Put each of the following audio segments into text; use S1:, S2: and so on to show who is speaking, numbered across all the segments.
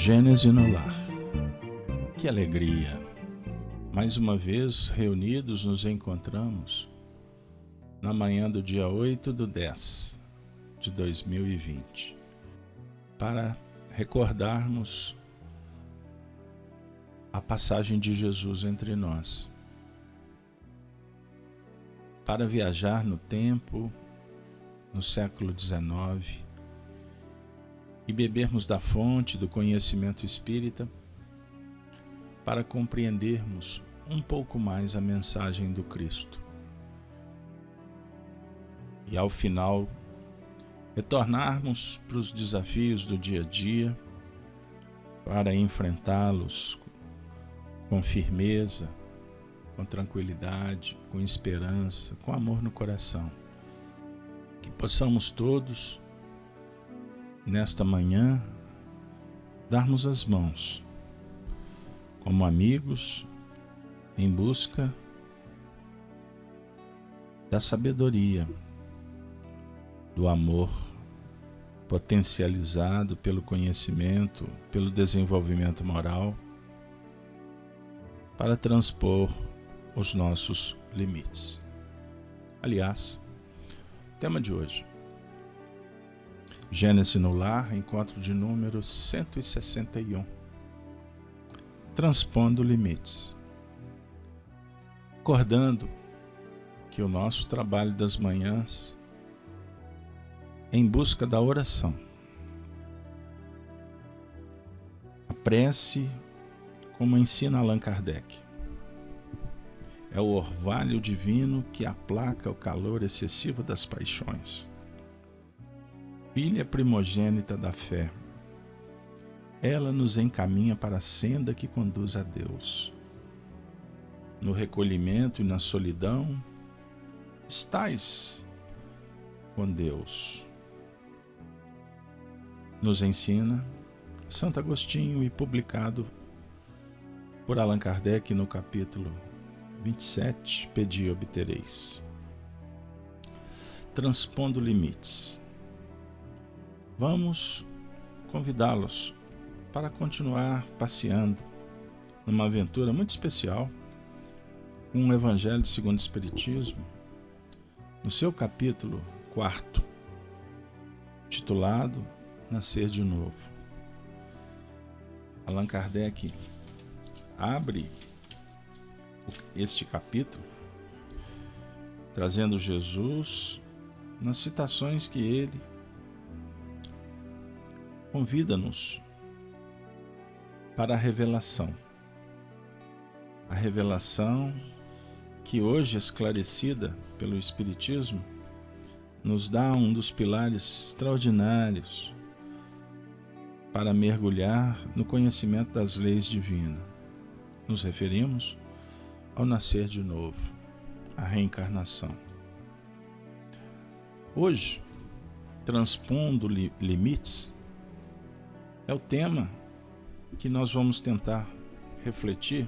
S1: Gênese no lar. Que alegria! Mais uma vez reunidos nos encontramos na manhã do dia 8/10 de 2020 para recordarmos a passagem de Jesus entre nós, para viajar no tempo, no século XIX, e bebermos da fonte do conhecimento espírita para compreendermos um pouco mais a mensagem do Cristo. E ao final, retornarmos para os desafios do dia a dia, para enfrentá-los com firmeza, com tranquilidade, com esperança, com amor no coração. Que possamos todos, nesta manhã, darmos as mãos, como amigos, em busca da sabedoria, do amor potencializado pelo conhecimento, pelo desenvolvimento moral, para transpor os nossos limites. Aliás, tema de hoje: Gênese no lar, encontro de número 161. Transpondo limites. Recordando que o nosso trabalho das manhãs é em busca da oração. A prece, como ensina Allan Kardec, é o orvalho divino que aplaca o calor excessivo das paixões. Filha primogênita da fé, ela nos encaminha para a senda que conduz a Deus. No recolhimento e na solidão, estais com Deus. Nos ensina Santo Agostinho e publicado por Allan Kardec no capítulo 27, Pedi e obtereis. Transpondo limites. Vamos convidá-los para continuar passeando numa aventura muito especial com o Evangelho segundo o Espiritismo, no seu capítulo 4, titulado Nascer de Novo. Allan Kardec abre este capítulo trazendo Jesus nas citações que ele convida-nos para a revelação que hoje, esclarecida pelo Espiritismo, nos dá um dos pilares extraordinários para mergulhar no conhecimento das leis divinas. Nos referimos ao nascer de novo, à reencarnação. Hoje, transpondo limites, é o tema que nós vamos tentar refletir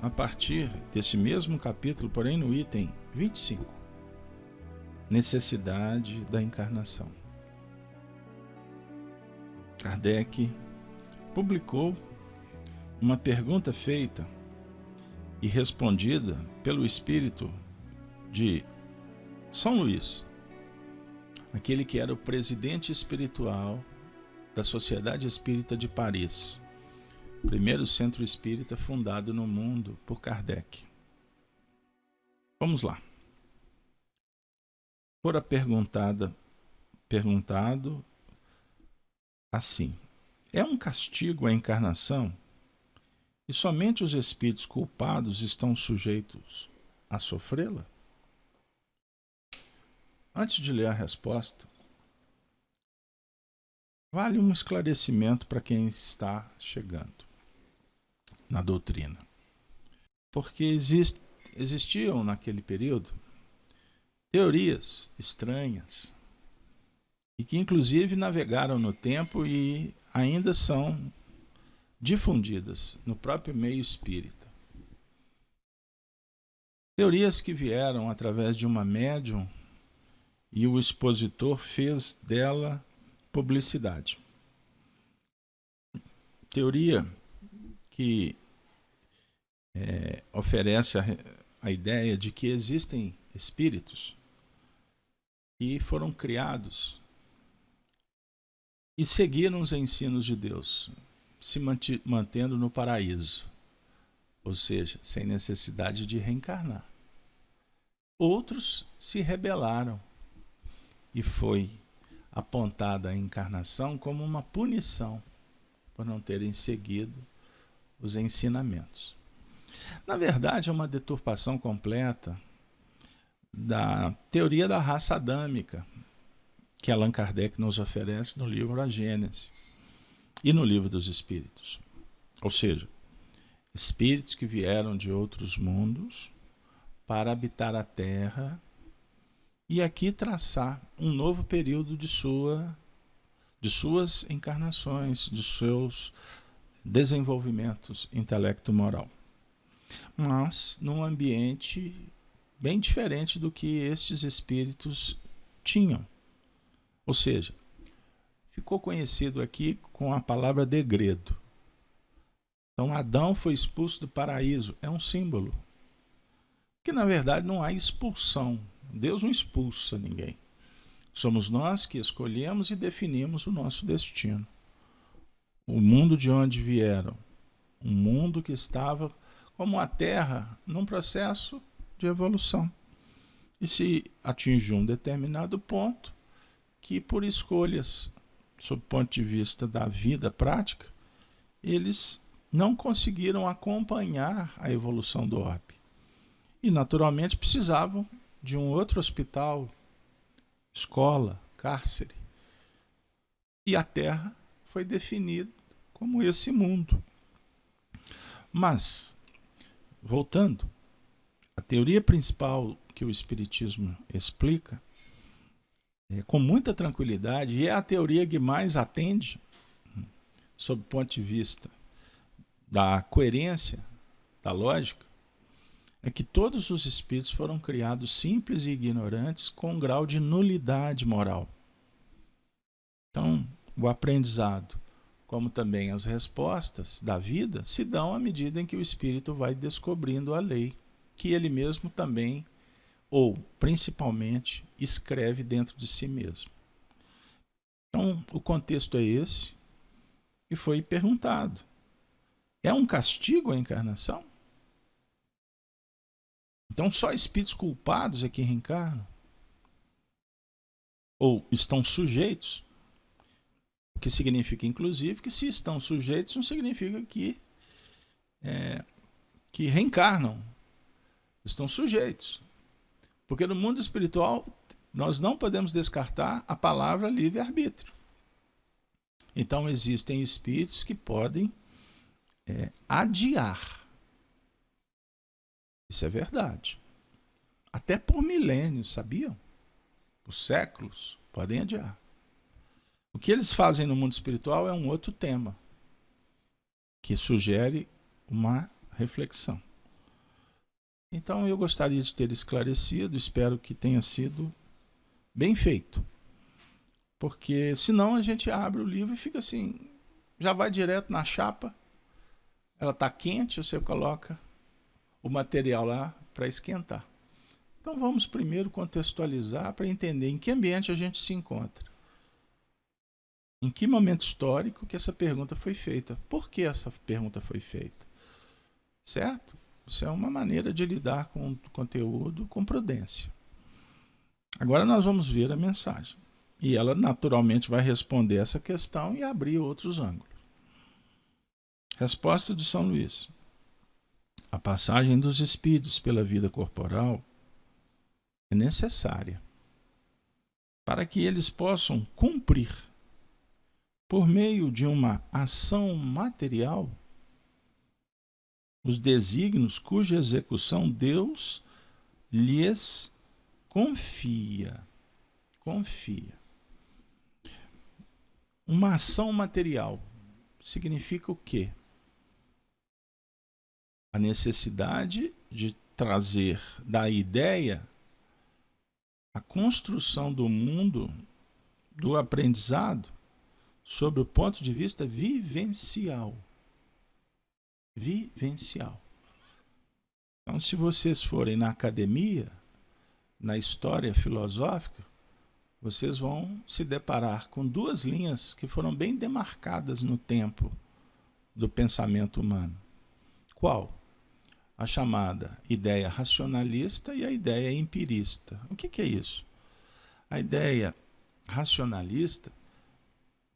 S1: a partir desse mesmo capítulo, porém no item 25, necessidade da encarnação. Kardec publicou uma pergunta feita e respondida pelo espírito de São Luís, aquele que era o presidente espiritual da Sociedade Espírita de Paris, primeiro centro espírita fundado no mundo por Kardec. Vamos lá. Fora perguntado assim: é um castigo a encarnação e somente os espíritos culpados estão sujeitos a sofrê-la? Antes de ler a resposta, vale um esclarecimento para quem está chegando na doutrina. Porque existiam naquele período teorias estranhas e que inclusive navegaram no tempo e ainda são difundidas no próprio meio espírita. Teorias que vieram através de uma médium e o expositor fez dela publicidade. teoria que oferece a ideia de que existem espíritos que foram criados e seguiram os ensinos de Deus, se mantendo no paraíso, ou seja, sem necessidade de reencarnar. Outros se rebelaram e foi apontada a encarnação como uma punição por não terem seguido os ensinamentos. Na verdade, é uma deturpação completa da teoria da raça adâmica que Allan Kardec nos oferece no livro A Gênese e no livro dos Espíritos. Ou seja, espíritos que vieram de outros mundos para habitar a Terra e aqui traçar um novo período de suas encarnações, de seus desenvolvimentos intelecto-moral. Mas num ambiente bem diferente do que estes espíritos tinham. Ou seja, ficou conhecido aqui com a palavra degredo. Então Adão foi expulso do paraíso, é um símbolo. Que na verdade não há expulsão. Deus não expulsa ninguém. Somos nós que escolhemos e definimos o nosso destino. O mundo de onde vieram, um mundo que estava como a Terra num processo de evolução. E se atingiu um determinado ponto que por escolhas, sob o ponto de vista da vida prática, eles não conseguiram acompanhar a evolução do orbe. E naturalmente precisavam de um outro hospital, escola, cárcere. E a Terra foi definida como esse mundo. Mas, voltando, a teoria principal que o Espiritismo explica, com muita tranquilidade, e é a teoria que mais atende, sob o ponto de vista da coerência, da lógica, é que todos os espíritos foram criados simples e ignorantes com um grau de nulidade moral. Então, o aprendizado, como também as respostas da vida, se dão à medida em que o espírito vai descobrindo a lei, que ele mesmo também, ou principalmente, escreve dentro de si mesmo. Então, o contexto é esse, e foi perguntado: é um castigo a encarnação? Então só espíritos culpados é que reencarnam? Ou estão sujeitos? O que significa, inclusive, que se estão sujeitos não significa que reencarnam. Estão sujeitos. Porque no mundo espiritual nós não podemos descartar a palavra livre-arbítrio. Então existem espíritos que podem adiar. Isso é verdade. Até por milênios, sabiam? Por séculos, podem adiar. O que eles fazem no mundo espiritual é um outro tema, que sugere uma reflexão. Então eu gostaria de ter esclarecido, espero que tenha sido bem feito. Porque senão a gente abre o livro e fica assim, já vai direto na chapa, ela está quente, você coloca o material lá para esquentar. Então vamos primeiro contextualizar para entender em que ambiente a gente se encontra. Em que momento histórico que essa pergunta foi feita? Por que essa pergunta foi feita? Certo? Isso é uma maneira de lidar com o conteúdo com prudência. Agora nós vamos ver a mensagem. E ela naturalmente vai responder essa questão e abrir outros ângulos. Resposta de São Luís. A passagem dos espíritos pela vida corporal é necessária para que eles possam cumprir, por meio de uma ação material, os desígnios cuja execução Deus lhes confia. Uma ação material significa o quê? A necessidade de trazer da ideia a construção do mundo, do aprendizado, sob o ponto de vista vivencial. vivencial. Então, se vocês forem na academia, na história filosófica, vocês vão se deparar com duas linhas que foram bem demarcadas no tempo do pensamento humano. Qual? A chamada ideia racionalista e a ideia empirista. O que é isso? A ideia racionalista,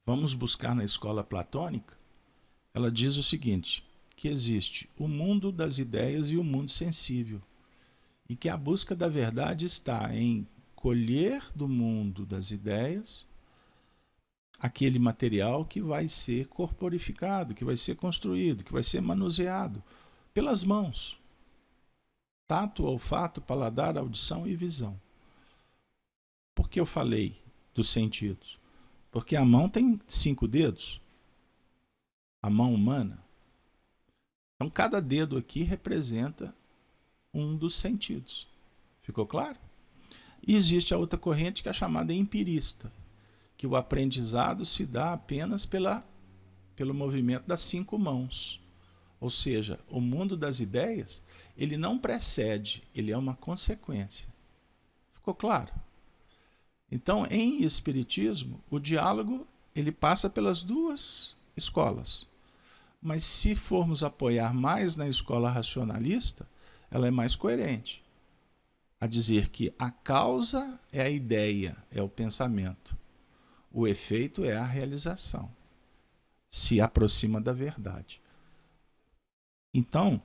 S1: vamos buscar na escola platônica, ela diz o seguinte, que existe o mundo das ideias e o mundo sensível, e que a busca da verdade está em colher do mundo das ideias aquele material que vai ser corporificado, que vai ser construído, que vai ser manuseado pelas mãos. Tato, olfato, paladar, audição e visão. Por que eu falei dos sentidos? Porque a mão tem 5 dedos, a mão humana. Então, cada dedo aqui representa um dos sentidos. Ficou claro? E existe a outra corrente que é a chamada empirista, que o aprendizado se dá apenas pelo movimento das 5 mãos. Ou seja, o mundo das ideias, ele não precede, ele é uma consequência. Ficou claro? Então, em espiritismo, o diálogo ele passa pelas duas escolas. Mas se formos apoiar mais na escola racionalista, ela é mais coerente. A dizer que a causa é a ideia, é o pensamento. O efeito é a realização. Se aproxima da verdade. Então,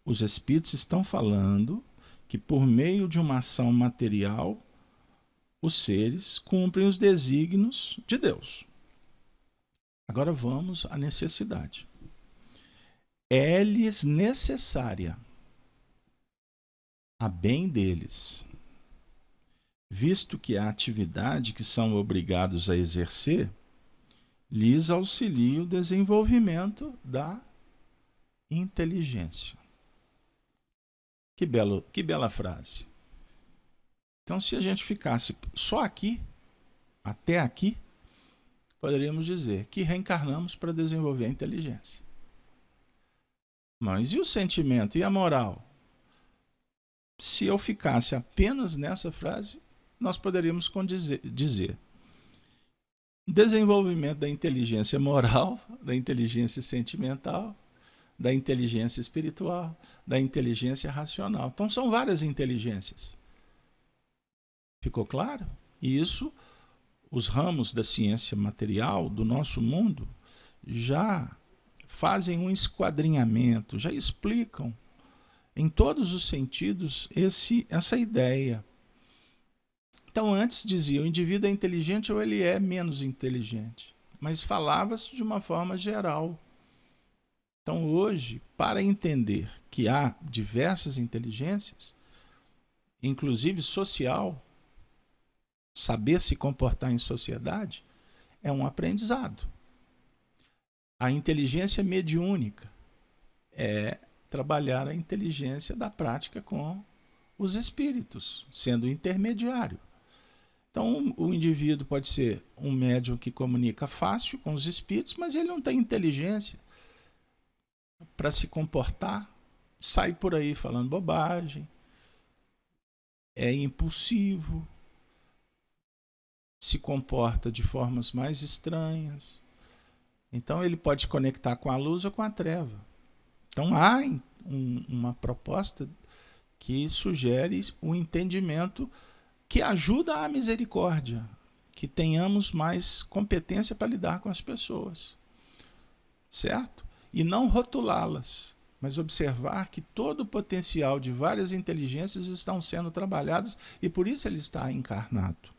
S1: os espíritos estão falando que por meio de uma ação material, os seres cumprem os desígnios de Deus. Agora vamos à necessidade. É-lhes necessária a bem deles, visto que a atividade que são obrigados a exercer lhes auxilia o desenvolvimento da inteligência. Que bela frase. Então, se a gente ficasse só aqui, até aqui, poderíamos dizer que reencarnamos para desenvolver a inteligência. Mas e o sentimento e a moral? Se eu ficasse apenas nessa frase, nós poderíamos dizer desenvolvimento da inteligência moral, da inteligência sentimental, da inteligência espiritual, da inteligência racional. Então são várias inteligências. Ficou claro? E isso, os ramos da ciência material do nosso mundo já fazem um esquadrinhamento, já explicam em todos os sentidos essa ideia. Então antes dizia, o indivíduo é inteligente ou ele é menos inteligente, mas falava-se de uma forma geral. Então hoje, para entender que há diversas inteligências, inclusive social, saber se comportar em sociedade, é um aprendizado. A inteligência mediúnica é trabalhar a inteligência da prática com os espíritos, sendo intermediário. Então, o indivíduo pode ser um médium que comunica fácil com os espíritos, mas ele não tem inteligência para se comportar, sai por aí falando bobagem, é impulsivo, se comporta de formas mais estranhas. Então, ele pode conectar com a luz ou com a treva. Então, há uma proposta que sugere um entendimento que ajuda à misericórdia, que tenhamos mais competência para lidar com as pessoas, certo? E não rotulá-las, mas observar que todo o potencial de várias inteligências estão sendo trabalhados e por isso ele está encarnado.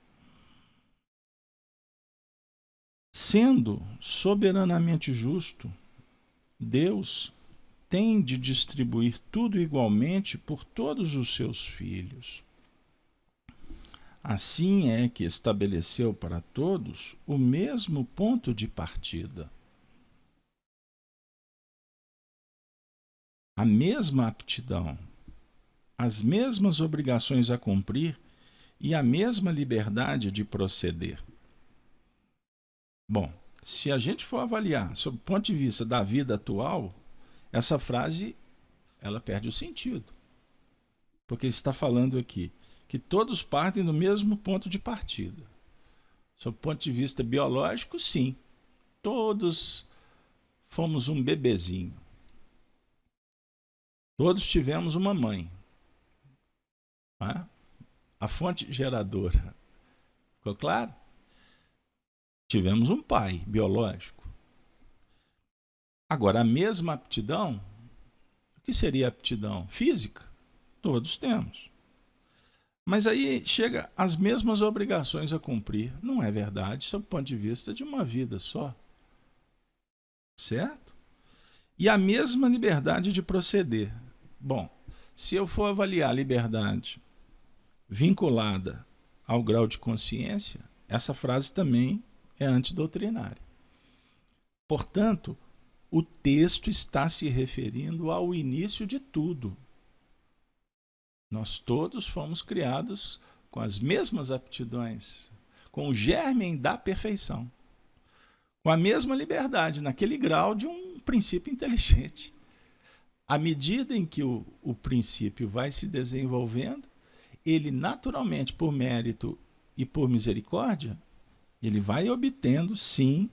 S1: Sendo soberanamente justo, Deus tem de distribuir tudo igualmente por todos os seus filhos. Assim é que estabeleceu para todos o mesmo ponto de partida, a mesma aptidão, as mesmas obrigações a cumprir e a mesma liberdade de proceder. Bom, se a gente for avaliar sob o ponto de vista da vida atual, essa frase ela perde o sentido. Porque está falando aqui que todos partem do mesmo ponto de partida. Sob o ponto de vista biológico, sim. Todos fomos um bebezinho. Todos tivemos uma mãe. Não é? A fonte geradora. Ficou claro? Tivemos um pai biológico. Agora, a mesma aptidão, o que seria aptidão? Física? Todos temos. Mas aí chega as mesmas obrigações a cumprir. Não é verdade, sob o ponto de vista de uma vida só. Certo? E a mesma liberdade de proceder. Bom, se eu for avaliar a liberdade vinculada ao grau de consciência, essa frase também é antidoutrinária. Portanto, o texto está se referindo ao início de tudo. Nós todos fomos criados com as mesmas aptidões, com o germe da perfeição, com a mesma liberdade, naquele grau de um princípio inteligente. À medida em que o princípio vai se desenvolvendo, ele naturalmente, por mérito e por misericórdia, ele vai obtendo, sim,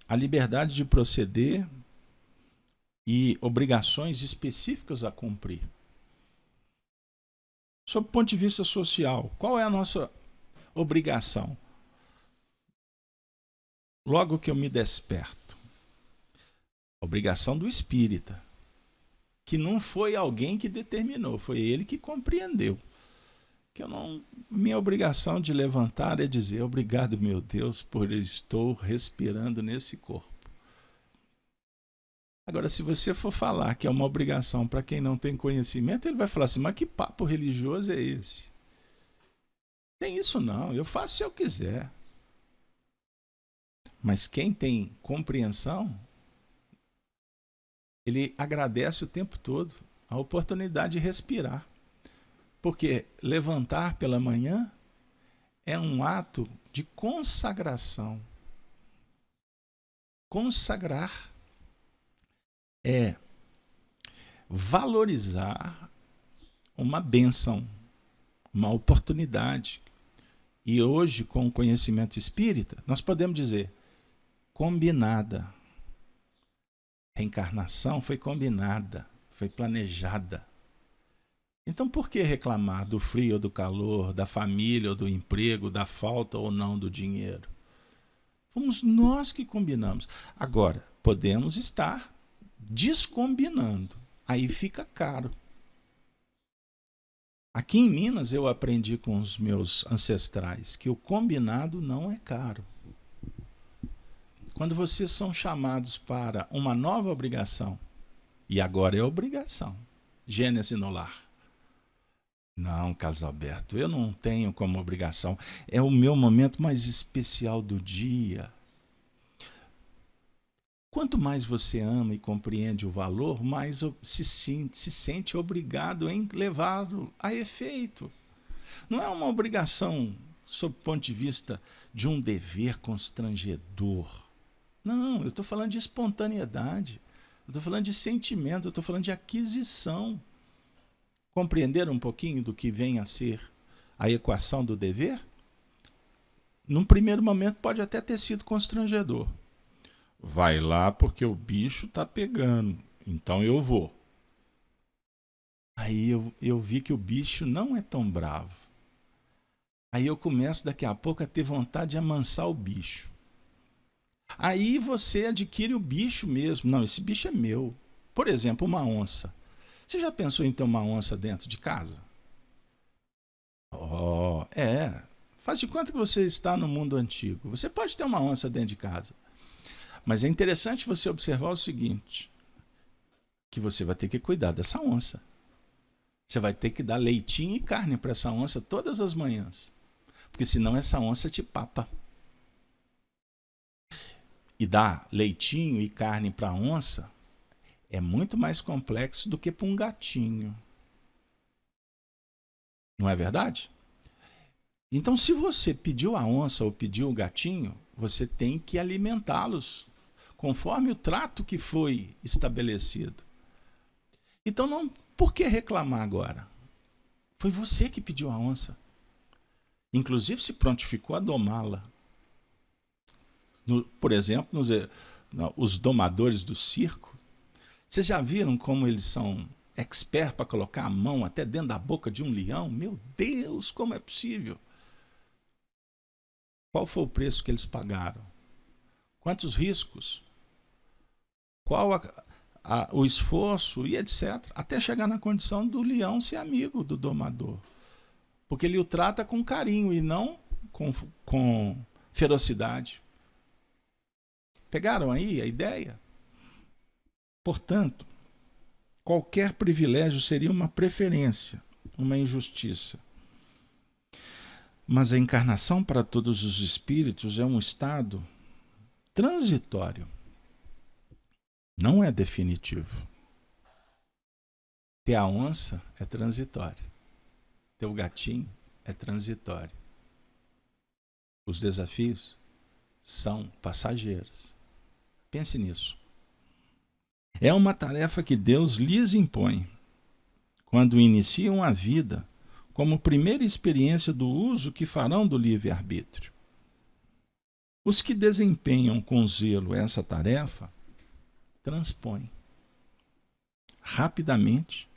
S1: a liberdade de proceder e obrigações específicas a cumprir. Sob o ponto de vista social, qual é a nossa obrigação? Logo que eu me desperto, obrigação do espírita, que não foi alguém que determinou, foi ele que compreendeu. Que minha obrigação de levantar é dizer obrigado, meu Deus, por eu estou respirando nesse corpo. Agora, se você for falar que é uma obrigação para quem não tem conhecimento, ele vai falar assim, mas que papo religioso é esse? Tem isso não, eu faço se eu quiser. Mas quem tem compreensão, ele agradece o tempo todo a oportunidade de respirar. Porque levantar pela manhã é um ato de consagração. Consagrar é valorizar uma bênção, uma oportunidade. E hoje, com o conhecimento espírita, nós podemos dizer combinada. Reencarnação foi combinada, foi planejada. Então, por que reclamar do frio ou do calor, da família ou do emprego, da falta ou não do dinheiro? Fomos nós que combinamos. Agora, podemos estar descombinando. Aí fica caro. Aqui em Minas eu aprendi com os meus ancestrais que o combinado não é caro. Quando vocês são chamados para uma nova obrigação, e agora é obrigação, Gênesis no lar. Não, Carlos Alberto, eu não tenho como obrigação. É o meu momento mais especial do dia. Quanto mais você ama e compreende o valor, mais se sente obrigado em levá-lo a efeito. Não é uma obrigação sob o ponto de vista de um dever constrangedor. Não, eu estou falando de espontaneidade. Eu estou falando de sentimento, eu estou falando de aquisição. Compreender um pouquinho do que vem a ser a equação do dever? Num primeiro momento pode até ter sido constrangedor. Vai lá porque o bicho está pegando, então eu vou. Aí eu vi que o bicho não é tão bravo. Aí eu começo daqui a pouco a ter vontade de amansar o bicho. Aí você adquire o bicho mesmo. Não, esse bicho é meu. Por exemplo, uma onça. Você já pensou em ter uma onça dentro de casa? Faz de conta que você está no mundo antigo. Você pode ter uma onça dentro de casa. Mas é interessante você observar o seguinte, que você vai ter que cuidar dessa onça. Você vai ter que dar leitinho e carne para essa onça todas as manhãs. Porque senão essa onça te papa. E dar leitinho e carne para a onça é muito mais complexo do que para um gatinho. Não é verdade? Então, se você pediu a onça ou pediu o gatinho, você tem que alimentá-los conforme o trato que foi estabelecido. Então, não, por que reclamar agora? Foi você que pediu a onça. Inclusive se prontificou a domá-la. Por exemplo, os domadores do circo, vocês já viram como eles são experts para colocar a mão até dentro da boca de um leão? Meu Deus, como é possível? Qual foi o preço que eles pagaram? Quantos riscos? Qual o esforço e etc. Até chegar na condição do leão ser amigo do domador. Porque ele o trata com carinho e não com ferocidade. Pegaram aí a ideia? Portanto, qualquer privilégio seria uma preferência, uma injustiça. Mas a encarnação para todos os espíritos é um estado transitório. Não é definitivo. Ter a onça é transitório. Ter o gatinho é transitório. Os desafios são passageiros. Pense nisso. É uma tarefa que Deus lhes impõe quando iniciam a vida como primeira experiência do uso que farão do livre-arbítrio. Os que desempenham com zelo essa tarefa transpõem rapidamente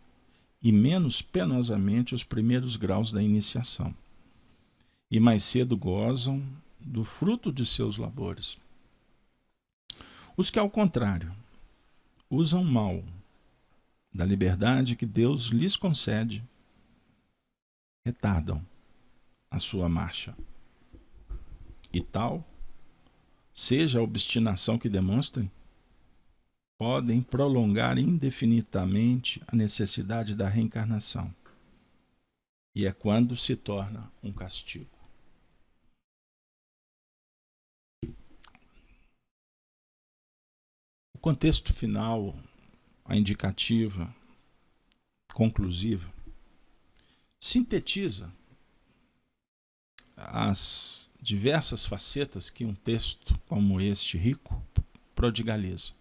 S1: e menos penosamente os primeiros graus da iniciação e mais cedo gozam do fruto de seus labores. Os que, ao contrário, usam mal da liberdade que Deus lhes concede, retardam a sua marcha. E tal, seja a obstinação que demonstrem, podem prolongar indefinidamente a necessidade da reencarnação. E é quando se torna um castigo. O contexto final, a indicativa, conclusiva, sintetiza as diversas facetas que um texto como este rico prodigaliza.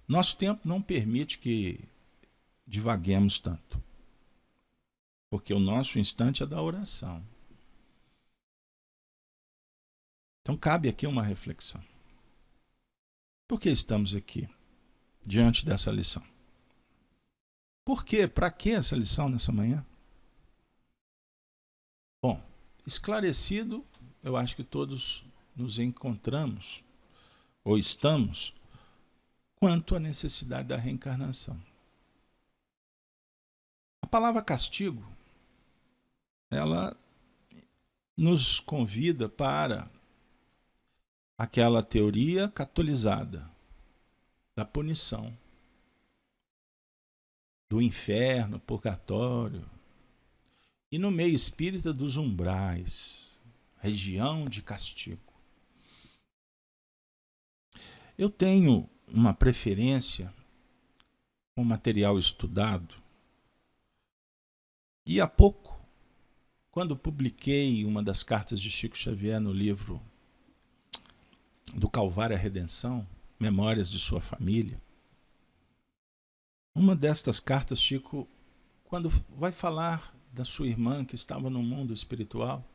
S1: Nosso tempo não permite que divaguemos tanto, porque o nosso instante é da oração. Então cabe aqui uma reflexão. Por que estamos aqui, diante dessa lição? Por quê? Para que essa lição nessa manhã? Bom, esclarecido, eu acho que todos nos encontramos, ou estamos, quanto à necessidade da reencarnação. A palavra castigo, ela nos convida para aquela teoria catolizada da punição, do inferno, purgatório, e no meio espírita dos umbrais, região de castigo. Eu tenho uma preferência com material estudado, e há pouco, quando publiquei uma das cartas de Chico Xavier no livro do Calvário à Redenção, Memórias de Sua Família, uma destas cartas, Chico, quando vai falar da sua irmã que estava no mundo espiritual,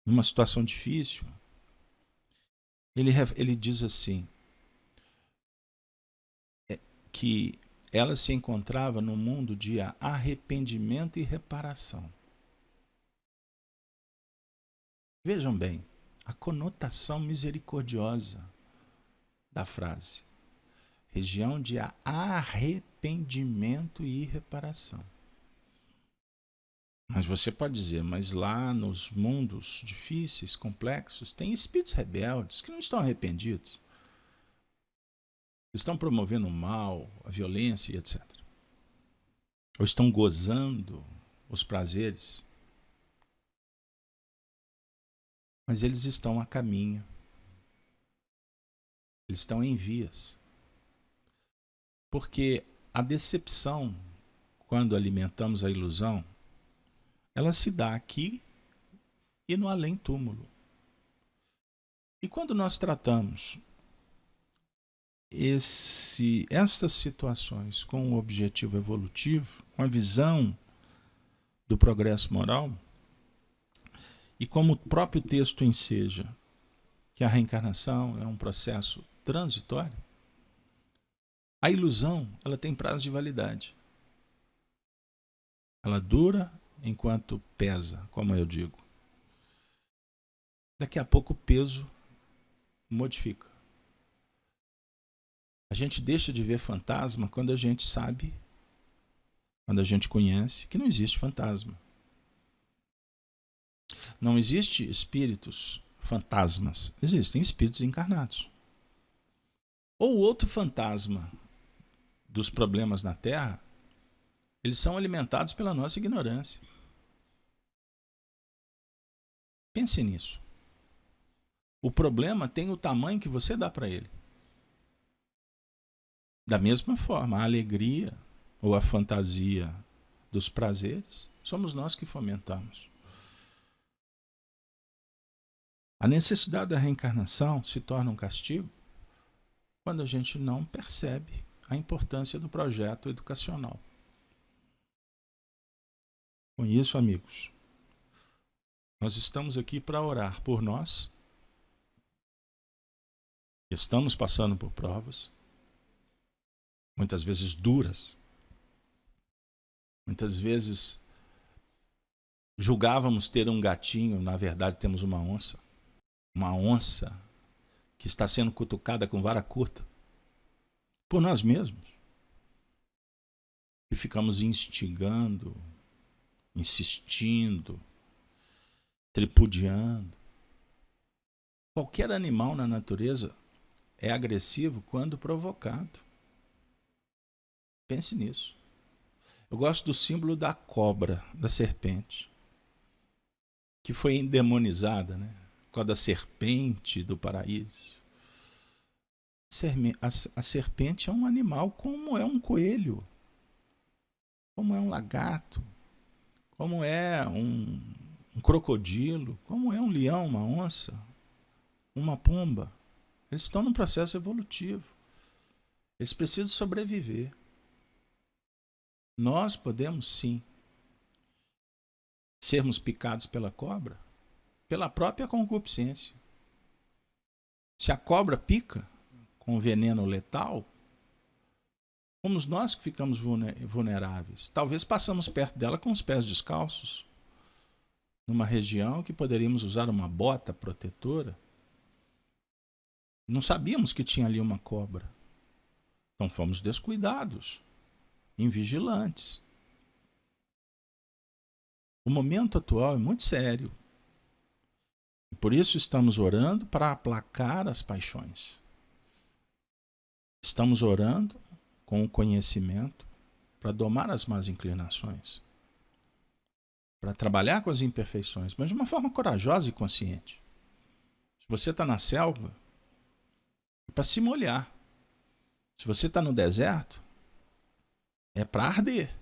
S1: numa situação difícil, ele diz assim, que ela se encontrava no mundo de arrependimento e reparação. Vejam bem, a conotação misericordiosa da frase. Região de arrependimento e reparação. Mas você pode dizer, mas lá nos mundos difíceis, complexos, tem espíritos rebeldes que não estão arrependidos. Estão promovendo o mal, a violência e etc. Ou estão gozando os prazeres. Mas eles estão a caminho. Eles estão em vias. Porque a decepção, quando alimentamos a ilusão, ela se dá aqui e no além-túmulo. E quando nós tratamos estas situações com o objetivo evolutivo, com a visão do progresso moral, e como o próprio texto enseja que a reencarnação é um processo transitório, a ilusão ela tem prazo de validade. Ela dura enquanto pesa, como eu digo. Daqui a pouco o peso modifica. A gente deixa de ver fantasma quando a gente sabe, quando a gente conhece que não existe fantasma. Não existe espíritos fantasmas, existem espíritos encarnados. Ou outro fantasma dos problemas na Terra, eles são alimentados pela nossa ignorância. Pense nisso. O problema tem o tamanho que você dá para ele. Da mesma forma, a alegria ou a fantasia dos prazeres, somos nós que fomentamos. A necessidade da reencarnação se torna um castigo quando a gente não percebe a importância do projeto educacional. Com isso, amigos, nós estamos aqui para orar por nós. Estamos passando por provas, muitas vezes duras. Muitas vezes julgávamos ter um gatinho, na verdade temos uma onça. Uma onça que está sendo cutucada com vara curta por nós mesmos. E ficamos instigando, insistindo, tripudiando. Qualquer animal na natureza é agressivo quando provocado. Pense nisso. Eu gosto do símbolo da cobra, da serpente, que foi endemonizada, né? Por causa da serpente do paraíso. A serpente é um animal como é um coelho, como é um lagarto, como é um crocodilo, como é um leão, uma onça, uma pomba. Eles estão num processo evolutivo. Eles precisam sobreviver. Nós podemos sim sermos picados pela cobra pela própria concupiscência. Se a cobra pica com veneno letal, somos nós que ficamos vulneráveis. Talvez passamos perto dela com os pés descalços, numa região que poderíamos usar uma bota protetora. Não sabíamos que tinha ali uma cobra. Então fomos descuidados, invigilantes. O momento atual é muito sério. E por isso estamos orando para aplacar as paixões. Estamos orando com o conhecimento para domar as más inclinações. Para trabalhar com as imperfeições, mas de uma forma corajosa e consciente. Se você está na selva, é para se molhar. Se você está no deserto, é para arder.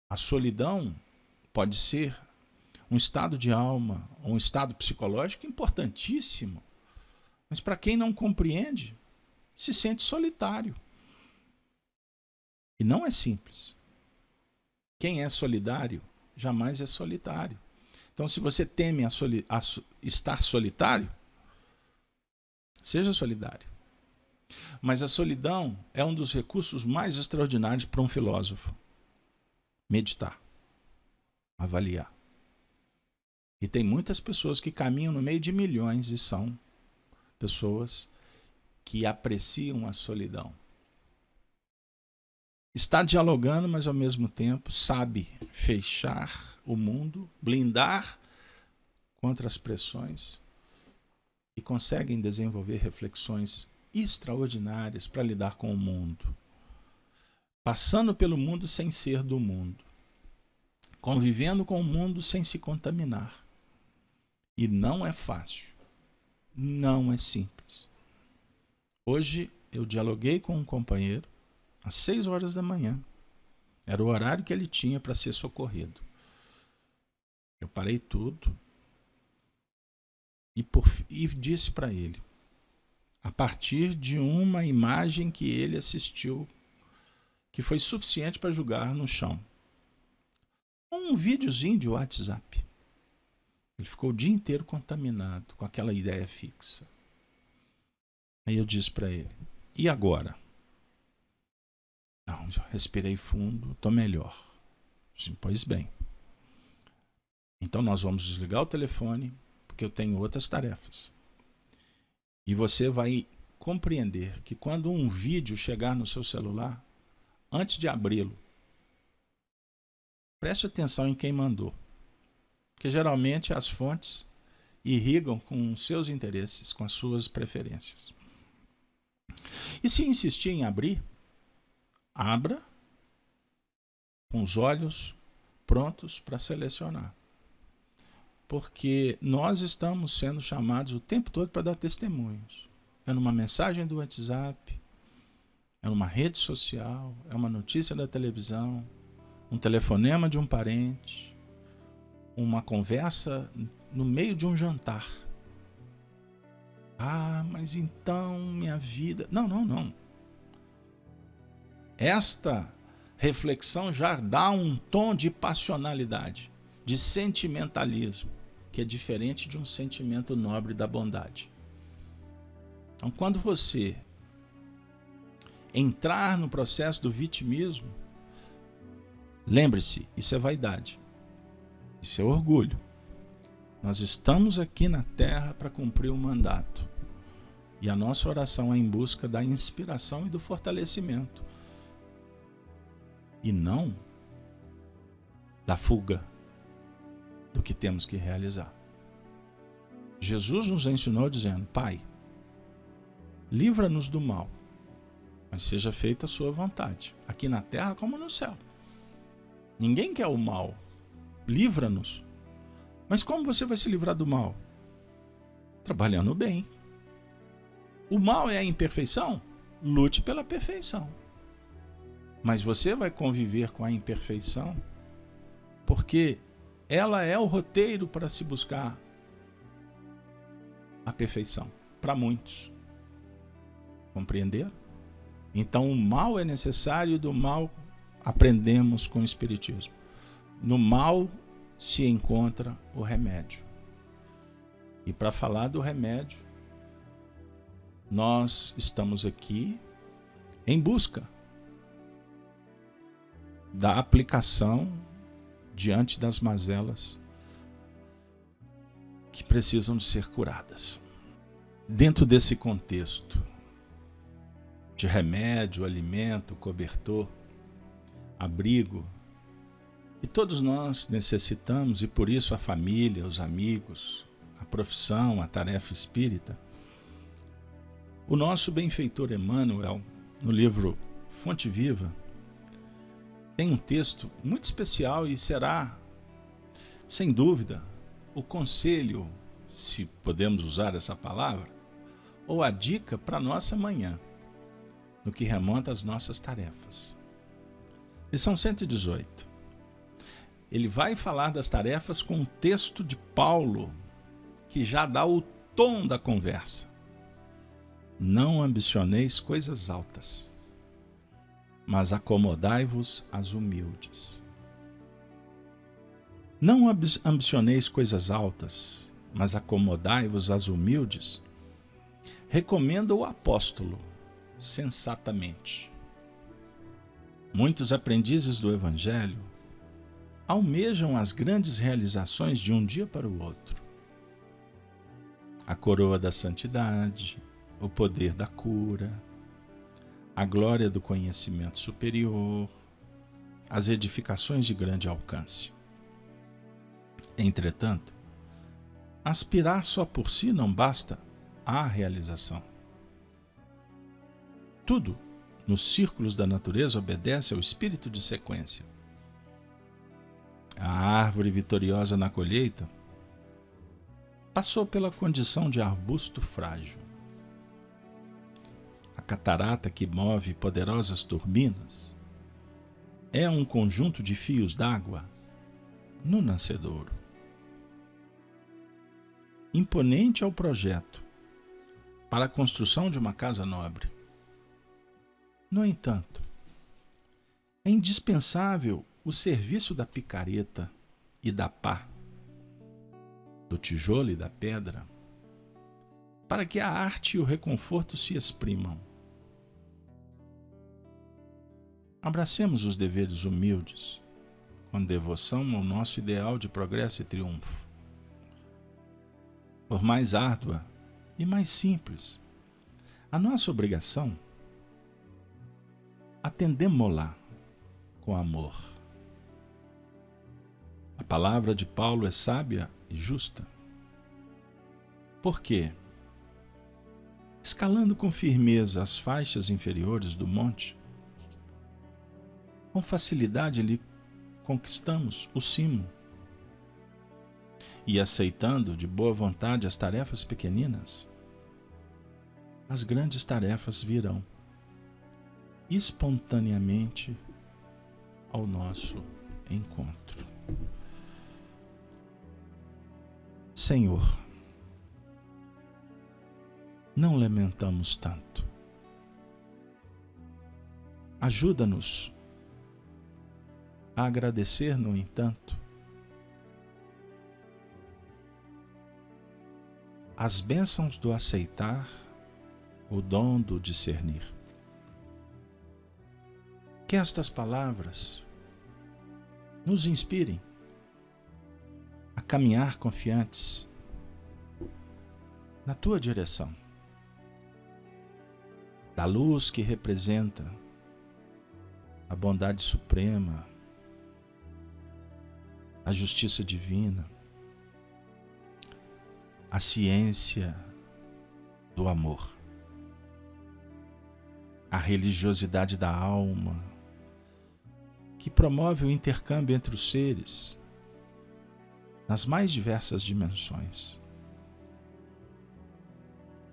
S1: A solidão pode ser um estado de alma, um estado psicológico importantíssimo. Mas para quem não compreende, se sente solitário. E não é simples. Quem é solidário, jamais é solitário. Então, se você teme estar solitário, seja solidário. Mas a solidão é um dos recursos mais extraordinários para um filósofo. Meditar. Avaliar. E tem muitas pessoas que caminham no meio de milhões e são pessoas que apreciam a solidão. Está dialogando, mas ao mesmo tempo sabe fechar o mundo, blindar contra as pressões e conseguem desenvolver reflexões extraordinárias para lidar com o mundo. Passando pelo mundo sem ser do mundo. Convivendo com o mundo sem se contaminar. E não é fácil. Não é simples. Hoje eu dialoguei com um companheiro às 6 horas da manhã. Era o horário que ele tinha para ser socorrido. Eu parei tudo. e disse para ele, a partir de uma imagem que ele assistiu, que foi suficiente para julgar no chão. Um videozinho de WhatsApp. Ele ficou o dia inteiro contaminado com aquela ideia fixa. Aí eu disse para ele, e agora? Não, respirei fundo, estou melhor. Disse, pois bem. Então nós vamos desligar o telefone, porque eu tenho outras tarefas. E você vai compreender que quando um vídeo chegar no seu celular, antes de abri-lo, preste atenção em quem mandou. Porque geralmente as fontes irrigam com os seus interesses, com as suas preferências. E se insistir em abrir, abra com os olhos prontos para selecionar. Porque nós estamos sendo chamados o tempo todo para dar testemunhos. É numa mensagem do WhatsApp, é numa rede social, é uma notícia da televisão, um telefonema de um parente, uma conversa no meio de um jantar. Ah, mas então minha vida... Não. Esta reflexão já dá um tom de passionalidade, de sentimentalismo, que é diferente de um sentimento nobre da bondade. Então, quando você entrar no processo do vitimismo, lembre-se, isso é vaidade, isso é orgulho. Nós estamos aqui na Terra para cumprir um mandato. E a nossa oração é em busca da inspiração e do fortalecimento. E não da fuga do que temos que realizar. Jesus nos ensinou dizendo, Pai, livra-nos do mal, mas seja feita a sua vontade, aqui na terra como no céu. Ninguém quer o mal, livra-nos. Mas como você vai se livrar do mal? Trabalhando bem. O mal é a imperfeição? Lute pela perfeição. Mas você vai conviver com a imperfeição porque ela é o roteiro para se buscar a perfeição, para muitos. Compreenderam? Então o mal é necessário e do mal aprendemos com o Espiritismo. No mal se encontra o remédio. E para falar do remédio, nós estamos aqui em busca da aplicação diante das mazelas que precisam de ser curadas. Dentro desse contexto de remédio, alimento, cobertor, abrigo, que todos nós necessitamos, e por isso a família, os amigos, a profissão, a tarefa espírita, o nosso benfeitor Emmanuel, no livro Fonte Viva, tem um texto muito especial e será, sem dúvida, o conselho, se podemos usar essa palavra, ou a dica para a nossa manhã, no que remonta às nossas tarefas. Lição 118. Ele vai falar das tarefas com um texto de Paulo, que já dá o tom da conversa. Não ambicioneis coisas altas, mas acomodai-vos às humildes. Não ambicioneis coisas altas, mas acomodai-vos às humildes, recomenda o apóstolo sensatamente. Muitos aprendizes do Evangelho almejam as grandes realizações de um dia para o outro. A coroa da santidade, o poder da cura, a glória do conhecimento superior, as edificações de grande alcance. Entretanto, aspirar só por si não basta à realização. Tudo nos círculos da natureza obedece ao espírito de sequência. A árvore vitoriosa na colheita passou pela condição de arbusto frágil. A catarata que move poderosas turbinas é um conjunto de fios d'água no nascedouro. imponente é o projeto para a construção de uma casa nobre. No entanto, é indispensável o serviço da picareta e da pá, do tijolo e da pedra, para que a arte e o reconforto se exprimam. Abracemos os deveres humildes, com devoção ao nosso ideal de progresso e triunfo. Por mais árdua e mais simples a nossa obrigação, atendemo-la com amor. A palavra de Paulo é sábia e justa. Por quê? Escalando com firmeza as faixas inferiores do monte, com facilidade lhe conquistamos o cimo. E aceitando de boa vontade as tarefas pequeninas, as grandes tarefas virão espontaneamente ao nosso encontro. Senhor, não lamentamos tanto. Ajuda-nos a agradecer, no entanto, as bênçãos do aceitar, o dom do discernir. Que estas palavras nos inspirem a caminhar confiantes na tua direção, da luz que representa a bondade suprema, a justiça divina, a ciência do amor, a religiosidade da alma, que promove o intercâmbio entre os seres nas mais diversas dimensões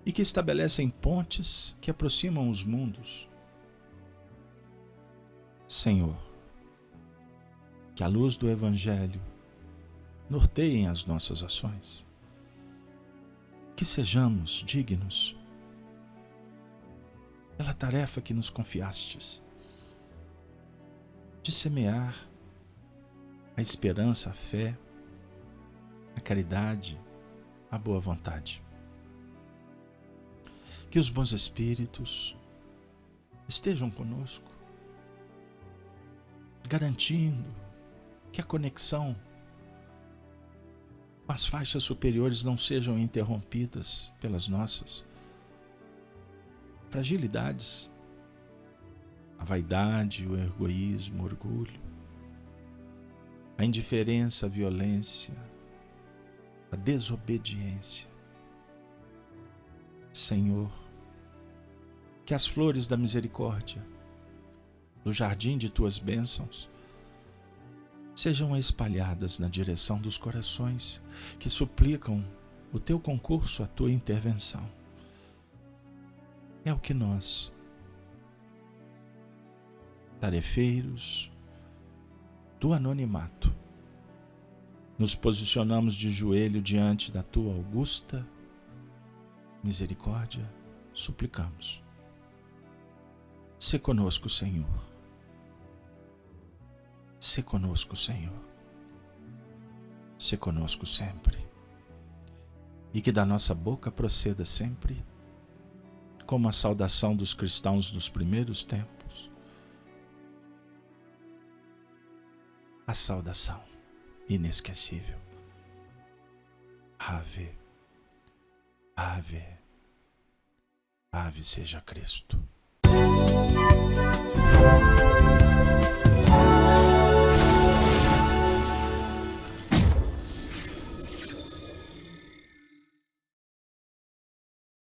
S1: e que estabelecem pontes que aproximam os mundos. Senhor, que a luz do Evangelho norteiem as nossas ações, que sejamos dignos pela tarefa que nos confiastes de semear a esperança, a fé, a caridade, a boa vontade. Que os bons espíritos estejam conosco, garantindo que a conexão com as faixas superiores não sejam interrompidas pelas nossas fragilidades, a vaidade, o egoísmo, o orgulho, a indiferença, a violência, a desobediência. Senhor, que as flores da misericórdia, do jardim de tuas bênçãos, sejam espalhadas na direção dos corações que suplicam o teu concurso, a tua intervenção. É o que nós, tarefeiros do anonimato, nos posicionamos de joelho diante da tua augusta misericórdia, suplicamos. Sê conosco, Senhor. Sê conosco, Senhor. Sê conosco sempre. E que da nossa boca proceda sempre, como a saudação dos cristãos dos primeiros tempos, a saudação inesquecível. Ave, ave, ave seja Cristo.